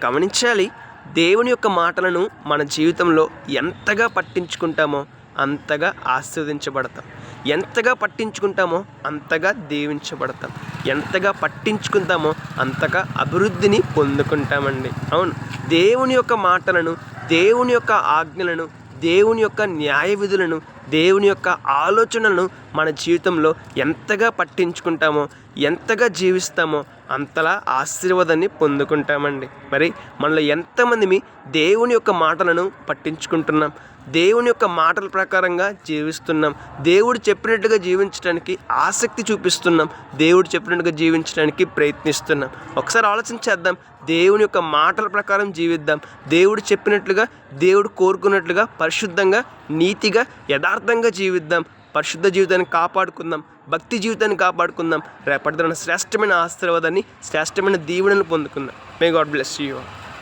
గమనించాలి. దేవుని యొక్క మాటలను మన జీవితంలో ఎంతగా పట్టించుకుంటామో అంతగా ఆశీర్వదించబడతాం. ఎంతగా పట్టించుకుంటామో అంతగా దీవించబడతాం. ఎంతగా పట్టించుకుంటామో అంతగా అభివృద్ధిని పొందుకుంటామండి. అవును, దేవుని యొక్క మాటలను, దేవుని యొక్క ఆజ్ఞలను, దేవుని యొక్క న్యాయ విధులను, దేవుని యొక్క ఆలోచనలను మన జీవితంలో ఎంతగా పట్టించుకుంటామో, ఎంతగా జీవిస్తామో అంతలా ఆశీర్వాదాన్ని పొందుకుంటామండి. మరి మనలో ఎంతమంది దేవుని యొక్క మాటలను పట్టించుకుంటున్నాం, దేవుని యొక్క మాటల ప్రకారంగా జీవిస్తున్నాం, దేవుడు చెప్పినట్టుగా జీవించడానికి ఆసక్తి చూపిస్తున్నాం, దేవుడు చెప్పినట్టుగా జీవించడానికి ప్రయత్నిస్తున్నాం? ఒకసారి ఆలోచించేద్దాం. దేవుని యొక్క మాటల ప్రకారం జీవిద్దాం. దేవుడు చెప్పినట్లుగా, దేవుడు కోరుకున్నట్లుగా పరిశుద్ధంగా, నీతిగా, యథార్థంగా జీవిద్దాం. పరిశుద్ధ జీవితాన్ని కాపాడుకుందాం, భక్తి జీవితాన్ని కాపాడుకుందాం. రేపటిదిన శ్రేష్టమైన ఆశీర్వాదాన్ని, శ్రేష్టమైన దీవెనను పొందుకుందాం. May God bless you.